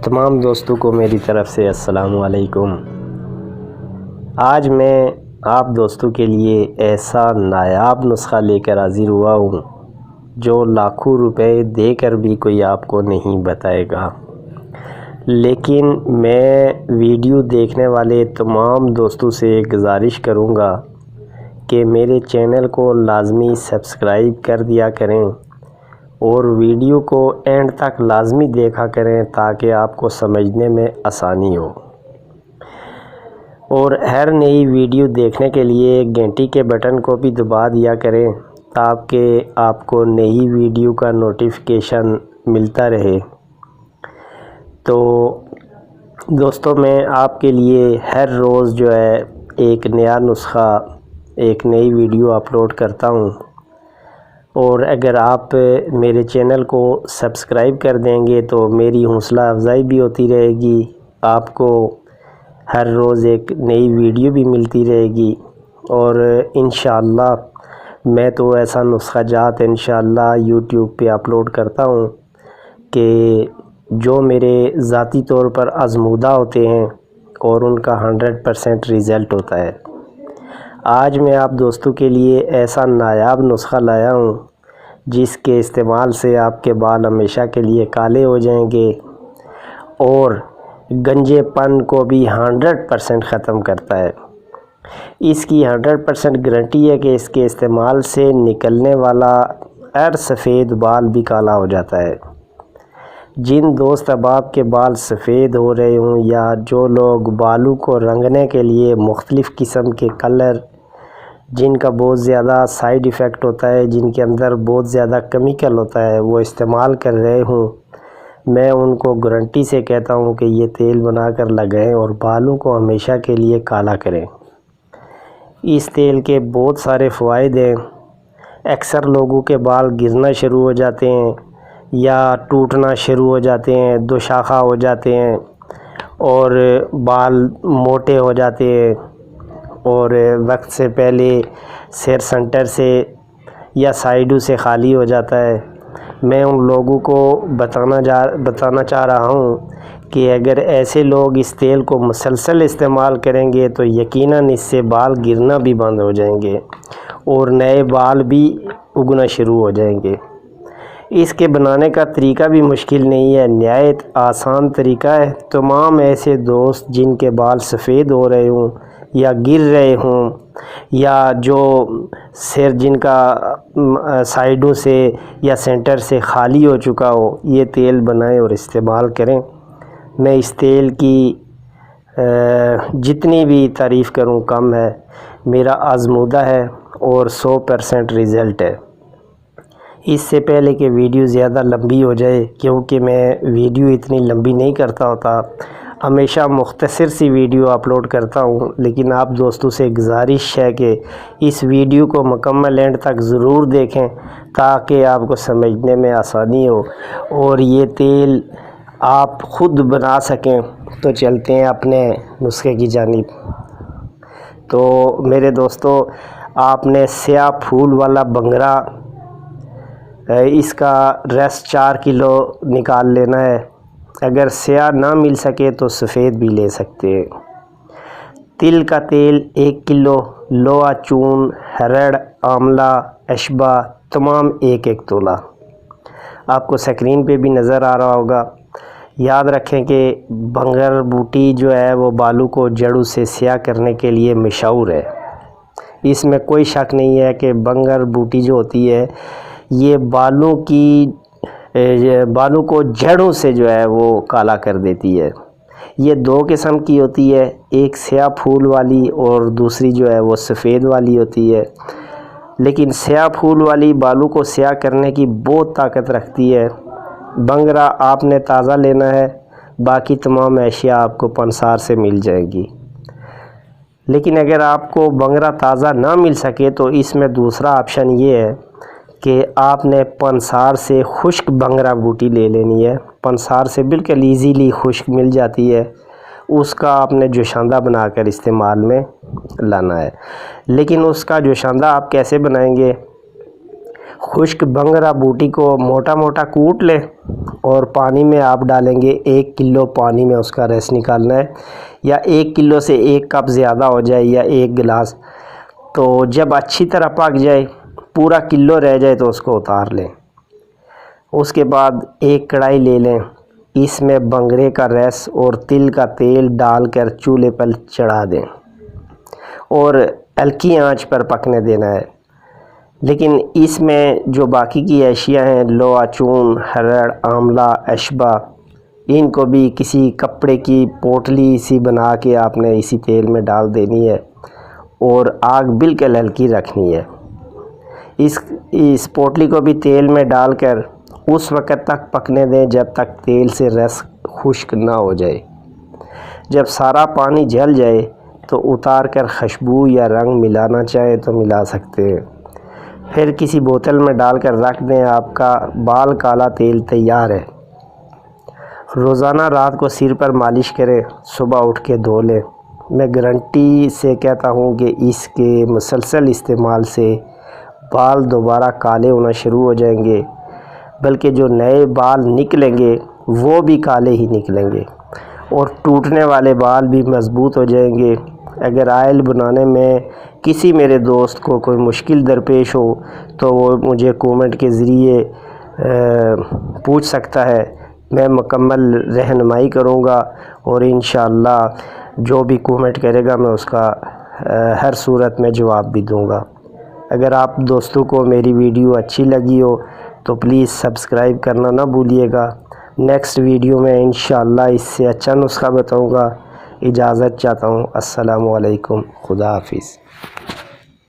تمام دوستوں کو میری طرف سے السلام علیکم۔ آج میں آپ دوستوں کے لیے ایسا نایاب نسخہ لے کر حاضر ہوا ہوں جو لاکھوں روپے دے کر بھی کوئی آپ کو نہیں بتائے گا، لیکن میں ویڈیو دیکھنے والے تمام دوستوں سے گزارش کروں گا کہ میرے چینل کو لازمی سبسکرائب کر دیا کریں اور ویڈیو کو اینڈ تک لازمی دیکھا کریں تاکہ آپ کو سمجھنے میں آسانی ہو، اور ہر نئی ویڈیو دیکھنے کے لیے گھنٹی کے بٹن کو بھی دبا دیا کریں تاکہ آپ کو نئی ویڈیو کا نوٹیفیکیشن ملتا رہے۔ تو دوستو، میں آپ کے لیے ہر روز جو ہے ایک نیا نسخہ، ایک نئی ویڈیو اپلوڈ کرتا ہوں، اور اگر آپ میرے چینل کو سبسکرائب کر دیں گے تو میری حوصلہ افزائی بھی ہوتی رہے گی، آپ کو ہر روز ایک نئی ویڈیو بھی ملتی رہے گی، اور انشاءاللہ میں تو ایسا نسخہ جات انشاءاللہ یوٹیوب پہ اپلوڈ کرتا ہوں کہ جو میرے ذاتی طور پر آزمودہ ہوتے ہیں اور ان کا 100% رزلٹ ہوتا ہے۔ آج میں آپ دوستوں کے لیے ایسا نایاب نسخہ لایا ہوں جس کے استعمال سے آپ کے بال ہمیشہ کے لیے کالے ہو جائیں گے اور گنجے پن کو بھی 100% ختم کرتا ہے۔ اس کی 100% گارنٹی ہے کہ اس کے استعمال سے نکلنے والا ہر سفید بال بھی کالا ہو جاتا ہے۔ جن دوست احباب کے بال سفید ہو رہے ہوں یا جو لوگ بالوں کو رنگنے کے لیے مختلف قسم کے کلر جن کا بہت زیادہ سائیڈ ایفیکٹ ہوتا ہے، جن کے اندر بہت زیادہ کیمیکل ہوتا ہے، وہ استعمال کر رہے ہوں، میں ان کو گارنٹی سے کہتا ہوں کہ یہ تیل بنا کر لگائیں اور بالوں کو ہمیشہ کے لیے کالا کریں۔ اس تیل کے بہت سارے فوائد ہیں۔ اکثر لوگوں کے بال گرنا شروع ہو جاتے ہیں یا ٹوٹنا شروع ہو جاتے ہیں، دو شاخہ ہو جاتے ہیں اور بال موٹے ہو جاتے ہیں، اور وقت سے پہلے سر سنٹر سے یا سائیڈوں سے خالی ہو جاتا ہے۔ میں ان لوگوں کو بتانا چاہ رہا ہوں کہ اگر ایسے لوگ اس تیل کو مسلسل استعمال کریں گے تو یقیناً اس سے بال گرنا بھی بند ہو جائیں گے اور نئے بال بھی اگنا شروع ہو جائیں گے۔ اس کے بنانے کا طریقہ بھی مشکل نہیں ہے، نہایت آسان طریقہ ہے۔ تمام ایسے دوست جن کے بال سفید ہو رہے ہوں یا گر رہے ہوں یا جو سر جن کا سائیڈوں سے یا سینٹر سے خالی ہو چکا ہو، یہ تیل بنائیں اور استعمال کریں۔ میں اس تیل کی جتنی بھی تعریف کروں کم ہے، میرا آزمودہ ہے اور 100% رزلٹ ہے۔ اس سے پہلے کہ ویڈیو زیادہ لمبی ہو جائے، کیونکہ میں ویڈیو اتنی لمبی نہیں کرتا ہوتا، ہمیشہ مختصر سی ویڈیو اپلوڈ کرتا ہوں، لیکن آپ دوستوں سے گزارش ہے کہ اس ویڈیو کو مکمل اینڈ تک ضرور دیکھیں تاکہ آپ کو سمجھنے میں آسانی ہو اور یہ تیل آپ خود بنا سکیں۔ تو چلتے ہیں اپنے نسخے کی جانب۔ تو میرے دوستو، آپ نے سیاہ پھول والا بنگرا، اس کا رس 4 کلو نکال لینا ہے۔ اگر سیاہ نہ مل سکے تو سفید بھی لے سکتے ہیں۔ تل کا تیل 1 کلو، لوہا چون، ہرڑ، آملہ، اشبا تمام 1 تولہ۔ آپ کو سکرین پہ بھی نظر آ رہا ہوگا۔ یاد رکھیں کہ بنگر بوٹی جو ہے وہ بالوں کو جڑوں سے سیاہ کرنے کے لیے مشہور ہے۔ اس میں کوئی شک نہیں ہے کہ بنگر بوٹی جو ہوتی ہے یہ بالوں کو جڑوں سے جو ہے وہ کالا کر دیتی ہے۔ یہ 2 قسم کی ہوتی ہے، ایک سیاہ پھول والی اور دوسری جو ہے وہ سفید والی ہوتی ہے، لیکن سیاہ پھول والی بالوں کو سیاہ کرنے کی بہت طاقت رکھتی ہے۔ بنگرا آپ نے تازہ لینا ہے، باقی تمام اشیاء آپ کو پنسار سے مل جائے گی، لیکن اگر آپ کو بنگرا تازہ نہ مل سکے تو اس میں دوسرا آپشن یہ ہے کہ آپ نے پنسار سے خشک بنگرا بوٹی لے لینی ہے۔ پنسار سے بالکل ایزیلی خشک مل جاتی ہے، اس کا آپ نے جوشاندہ بنا کر استعمال میں لانا ہے۔ لیکن اس کا جوشاندہ آپ کیسے بنائیں گے؟ خشک بنگرا بوٹی کو موٹا موٹا کوٹ لیں اور پانی میں آپ ڈالیں گے 1 کلو پانی میں اس کا رس نکالنا ہے، یا 1 کلو سے 1 کپ زیادہ ہو جائے یا 1 گلاس۔ تو جب اچھی طرح پک جائے، پورا کلو رہ جائے تو اس کو اتار لیں۔ اس کے بعد ایک کڑھائی لے لیں، اس میں بنگرے کا رس اور تل کا تیل ڈال کر چولہے پر چڑھا دیں اور ہلکی آنچ پر پکنے دینا ہے۔ لیکن اس میں جو باقی کی اشیاء ہیں، لوہ چون، ہرڑ، آملہ، اشبا، ان کو بھی کسی کپڑے کی پوٹلی سی بنا کے آپ نے اسی تیل میں ڈال دینی ہے اور آگ بالکل ہلکی رکھنی ہے۔ اس پوٹلی کو بھی تیل میں ڈال کر اس وقت تک پکنے دیں جب تک تیل سے رس خشک نہ ہو جائے۔ جب سارا پانی جل جائے تو اتار کر خوشبو یا رنگ ملانا چاہے تو ملا سکتے ہیں، پھر کسی بوتل میں ڈال کر رکھ دیں۔ آپ کا بال کالا تیل تیار ہے۔ روزانہ رات کو سر پر مالش کریں، صبح اٹھ کے دھو لیں۔ میں گارنٹی سے کہتا ہوں کہ اس کے مسلسل استعمال سے بال دوبارہ کالے ہونا شروع ہو جائیں گے، بلکہ جو نئے بال نکلیں گے وہ بھی کالے ہی نکلیں گے، اور ٹوٹنے والے بال بھی مضبوط ہو جائیں گے۔ اگر آئل بنانے میں کسی میرے دوست کو کوئی مشکل درپیش ہو تو وہ مجھے کومنٹ کے ذریعے پوچھ سکتا ہے، میں مکمل رہنمائی کروں گا، اور انشاءاللہ جو بھی کومنٹ کرے گا میں اس کا ہر صورت میں جواب بھی دوں گا۔ اگر آپ دوستوں کو میری ویڈیو اچھی لگی ہو تو پلیز سبسکرائب کرنا نہ بھولیے گا۔ نیکسٹ ویڈیو میں انشاءاللہ اس سے اچھا نسخہ بتاؤں گا۔ اجازت چاہتا ہوں۔ السلام علیکم، خدا حافظ۔